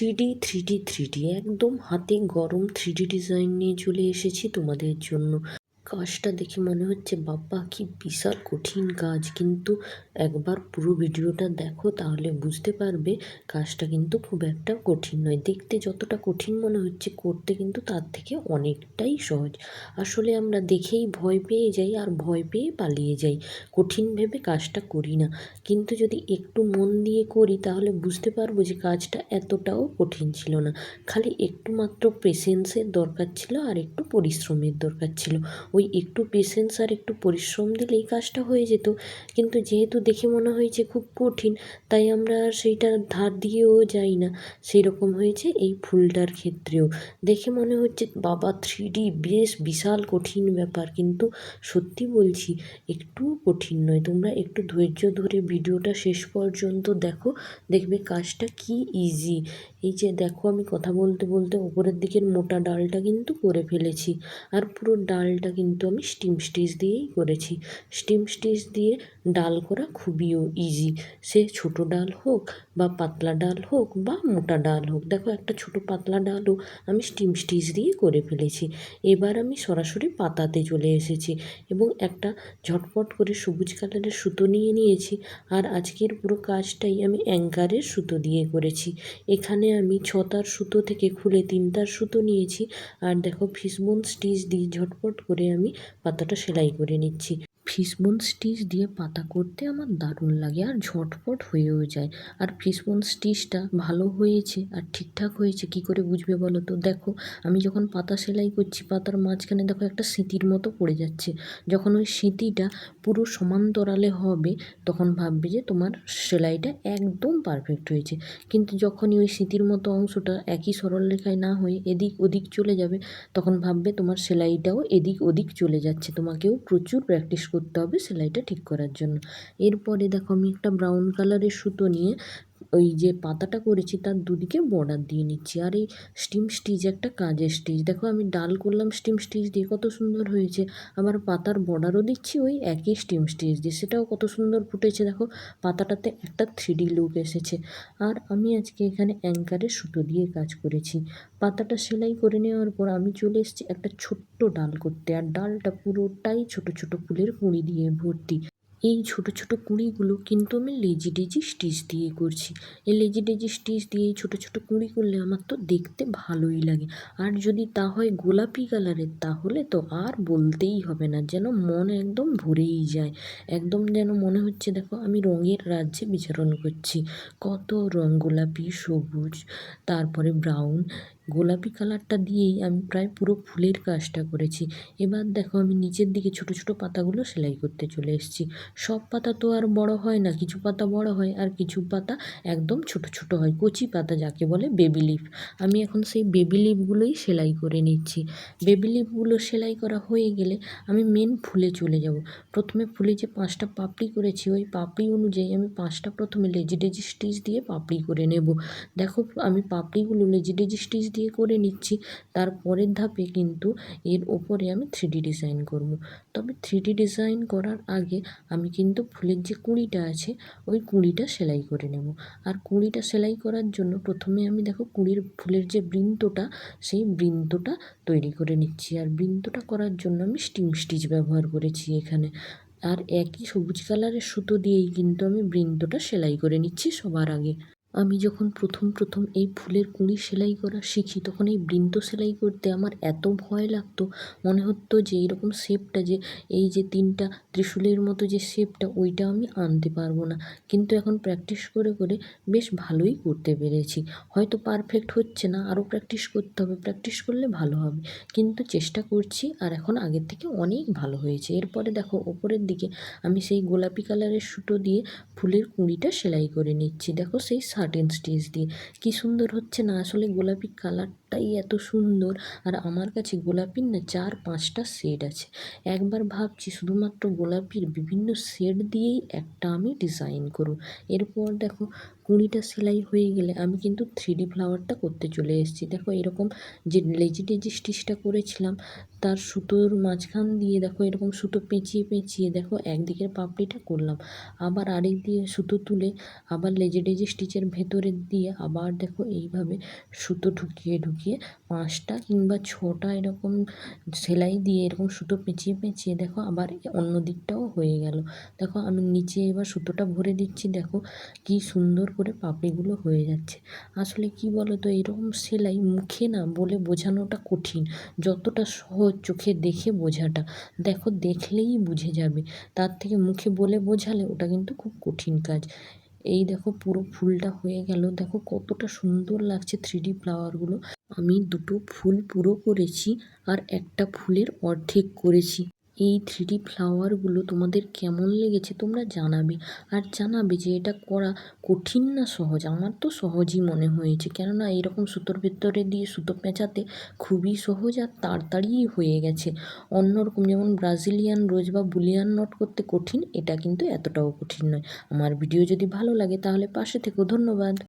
Three D একদম হাতে গরম থ্রিডি ডিজাইন নিয়ে চলে এসেছি তোমাদের জন্য। কাজটা দেখে মনে হচ্ছে বাবা কি বিশাল কঠিন কাজ, কিন্তু একবার পুরো ভিডিওটা দেখো তাহলে বুঝতে পারবে কাজটা কিন্তু খুব একটা কঠিন নয়। দেখতে যতটা কঠিন মনে হচ্ছে, করতে কিন্তু তার থেকে অনেকটাই সহজ। আসলে আমরা দেখেই ভয় পেয়ে যাই আর ভয় পেয়ে পালিয়ে যাই, কঠিন ভেবে কাজটা করি না। কিন্তু যদি একটু মন দিয়ে করি তাহলে বুঝতে পারবো যে কাজটা এতটাও কঠিন ছিল না। খালি একটু মাত্র পেশেন্সের দরকার ছিল আর একটু পরিশ্রমের দরকার ছিল। ওই একটু পেশেন্স আর একটু পরিশ্রম দিলেই কাজটা হয়ে যেত। কিন্তু যেহেতু দেখে মনে হয়েছে খুব কঠিন, তাই আমরা আর সেইটার ধার দিয়েও যাই না। সেই রকম হয়েছে এই ফুলটার ক্ষেত্রেও। দেখে মনে হচ্ছে বাবা থ্রিডি বেশ বিশাল কঠিন ব্যাপার, কিন্তু সত্যি বলছি একটু কঠিন নয়। তোমরা একটু ধৈর্য ধরে ভিডিওটা শেষ পর্যন্ত দেখো, দেখবে কাজটা কি ইজি। এই যে দেখো, আমি কথা বলতে বলতে ওপরের দিকের মোটা ডালটা কিন্তু করে ফেলেছি, আর পুরো ডালটা কিন্তু আমি স্টিম স্টিচ দিয়েই করেছি। স্টিম স্টিচ দিয়ে ডাল করা খুবই ইজি, সে ছোট ডাল হোক বা পাতলা ডাল হোক বা মোটা ডাল হোক। দেখো, একটা ছোট পাতলা ডালও আমি স্টিম স্টিচ দিয়ে করে ফেলেছি। এবার আমি সরাসরি পাতাতে চলে এসেছি এবং একটা ঝটপট করে সবুজ কালারের সুতো নিয়ে নিয়েছি। আর আজকের পুরো কাজটাই আমি অ্যাঙ্কারের সুতো দিয়ে করেছি। এখানে আমি 6 তার সুতো থেকে খুলে 3 তার সুতো নিয়েছি। আর দেখো, ফিশবোন স্টিচ দিয়ে ঝটপট করে আমি পাতাটা সেলাই করে নিচ্ছি। ফিশবোন স্টিচ দিয়ে পাতা করতে আমার দারুণ লাগে আর ঝটপট হয়েও যায়। আর ফিশবোন স্টিচটা ভালো হয়েছে আর ঠিকঠাক হয়েছে কি করে বুঝবে বলো তো? দেখো, আমি যখন পাতা সেলাই করছি, পাতার মাঝখানে দেখো একটা সিঁতির মতো পড়ে যাচ্ছে। যখন ওই সিঁতিটা পুরো সমান্তরালে হবে, তখন ভাববে যে তোমার সেলাইটা একদম পারফেক্ট হয়েছে। কিন্তু যখনই ওই সিঁতির মতো অংশটা একই সরল রেখায় না হয়ে এদিক ওদিক চলে যাবে, তখন ভাববে তোমার সেলাইটাও এদিক ওদিক চলে যাচ্ছে। তোমাকেও প্রচুর প্র্যাকটিস করতে হবে সেলাইটা ঠিক করার জন্য। এরপরে দেখো, আমি একটা ব্রাউন কালারের সুতো নিয়ে ওই যে পাতাটা করেছি তার দুদিকে বর্ডার দিয়ে নিচ্ছি। আর এই স্টিম স্টিচ একটা কাজের স্টিচ। দেখো, আমি ডাল করলাম স্টিম স্টিচ দিয়ে, কত সুন্দর হয়েছে। আবার পাতার বর্ডারও দিচ্ছি ওই একই স্টিম স্টিচ দিয়ে, সেটাও কত সুন্দর ফুটেছে। দেখো, পাতাটাতে একটা থ্রিডি লুক এসেছে। আর আমি আজকে এখানে অ্যাঙ্কারের সুতো দিয়ে কাজ করেছি। পাতাটা সেলাই করে নেওয়ার পর আমি চলে এসেছি একটা ছোট্ট ডাল করতে। আর ডালটা পুরোটাই ছোট ছোট ফুলের কুঁড়ি দিয়ে ভর্তি। এই ছোট ছোট কুঁড়িগুলো কিন্তু আমি লেজি ডেজি স্টিচ দিয়ে করছি। এই লেজি ডেজি স্টিচ দিয়ে এই ছোটো ছোটো কুঁড়ি করলে আমার তো দেখতে ভালোই লাগে। আর যদি তা হয় গোলাপি কালারের, তাহলে তো আর বলতেই হবে না, যেন মন একদম ভরেই যায়। একদম যেন মনে হচ্ছে দেখো আমি রঙের রাজ্যে বিচরণ করছি। কত রং, গোলাপি, সবুজ, তারপরে ব্রাউন। গোলাপি কালারটা দিয়েই আমি প্রায় পুরো ফুলের কাজটা করেছি। এবার দেখো, আমি নিচের দিকে ছোট ছোট পাতাগুলো সেলাই করতে চলে এসেছি। সব পাতা তো আর বড় হয় না, কিছু পাতা বড় হয় আর কিছু পাতা একদম ছোট ছোট হয়, কচি পাতা যাকে বলে বেবি লিফ। আমি এখন সেই বেবি লিফগুলোই সেলাই করে নিচ্ছি। বেবি লিফগুলো সেলাই করা হয়ে গেলে আমি মেন ফুলে চলে যাব। প্রথমে ফুলে যে 5টা পাপড়ি করেছি, ওই পাপড়ি অনুযায়ী আমি 5টা প্রথমে লেজি ডেজি স্টিচ দিয়ে পাপড়ি করে নেব। দেখো, আমি পাপড়িগুলো লেজি ডেজি স্টিচ দিয়ে করে নিচ্ছি। তারপরের ধাপে কিন্তু এর ওপরে আমি থ্রিডি ডিজাইন করব। তবে থ্রিডি ডিজাইন করার আগে আমি কিন্তু ফুলের যে কুঁড়িটা আছে ওই কুঁড়িটা সেলাই করে নেব। আর কুঁড়িটা সেলাই করার জন্য প্রথমে আমি দেখো ফুলের যে বৃন্তটা, সেই বৃন্তটা তৈরি করে নিচ্ছি। আর বৃন্তটা করার জন্য আমি স্টিম স্টিচ ব্যবহার করেছি এখানে। আর একই সবুজ কালারের সুতো দিয়েই কিন্তু আমি বৃন্তটা সেলাই করে নিচ্ছি সবার আগে। আমি যখন প্রথম প্রথম এই ফুলের কুঁড়ি সেলাই করা শিখি, তখন এই বৃন্ত সেলাই করতে আমার এত ভয় লাগতো, মনে হতো যে এইরকম শেপটা, যে এই যে 3টা ত্রিশূলের মতো যে শেপটা, ওইটা আমি আনতে পারবো না। কিন্তু এখন প্র্যাকটিস করে করে বেশ ভালোই করতে পেরেছি। হয়তো পারফেক্ট হচ্ছে না, আরও প্র্যাকটিস করতে হবে, প্র্যাকটিস করলে ভালো হবে। কিন্তু চেষ্টা করছি আর এখন আগের থেকে অনেক ভালো হয়েছে। এরপরে দেখো, ওপরের দিকে আমি সেই গোলাপি কালারের সুতো দিয়ে ফুলের কুঁড়িটা সেলাই করে নিচ্ছি। দেখো, সেই সাটিন স্টিচ দিয়ে কি সুন্দর হচ্ছে না? আসলে গোলাপি কালারটাই এত সুন্দর। আর আমার কাছে গোলাপির না 4-5টা শেড আছে। একবার ভাবছি শুধুমাত্র গোলাপির বিভিন্ন শেড দিয়েই একটা আমি ডিজাইন করব। এরপর দেখো, কুঁড়িটা সেলাই হয়ে গেলে আমি কিন্তু 3D ফ্লাওয়ারটা করতে চলে এসেছি। দেখো এরকম যে লেজি টেজি স্টিচটা করেছিলাম তার সুতোর মাঝখান দিয়ে দেখো এরকম সুতো পেঁচিয়ে পেঁচিয়ে দেখো একদিকের পাপড়িটা করলাম, আবার আরেক দিয়ে সুতো তুলে আবার লেজি টেজি স্টিচের ভেতরে দিয়ে আবার দেখো এইভাবে সুতো ঢুকিয়ে ঢুকিয়ে 5টা কিংবা 6টা এরকম সেলাই দিয়ে এরকম সুতো পেঁচিয়ে পেঁচিয়ে দেখো আবার অন্য দিকটাও হয়ে গেল। দেখো আমি নিচে এবার সুতোটা ভরে দিচ্ছি, দেখো কি সুন্দর করে পাপড়িগুলো হয়ে যাচ্ছে। আসলে কি বলো তো, এরকম সেলাই মুখে না বলে বোঝানোটা কঠিন, যতটা সহজ চোখে দেখে বোঝাটা। দেখো দেখলেই বুঝে যাবে, তার থেকে মুখে বলে বোঝালে ওটা কিন্তু খুব কঠিন কাজ। এই দেখো পুরো ফুলটা হয়ে গেল, দেখো কতটা সুন্দর লাগছে 3D ফ্লাওয়ারগুলো। আমি 2টো ফুল পুরো করেছি আর একটা ফুলের অর্ধেক করেছি। এই 3D ফ্লাওয়ারগুলো তোমাদের কেমন লেগেছে তোমরা জানাবে, আর জানাবে যে এটা করা কঠিন না সহজ। আমার তো সহজই মনে হয়েছে, কেননা এইরকম সুতোর ভেতরে দিয়ে সুতো পেঁচাতে খুবই সহজ আর তাড়াতাড়িই হয়ে গেছে। অন্যরকম যেমন ব্রাজিলিয়ান রোজ বা বুলিয়ান নট করতে কঠিন, এটা কিন্তু এতটাও কঠিন নয়। আমার ভিডিও যদি ভালো লাগে তাহলে পাশে থেকো। ধন্যবাদ।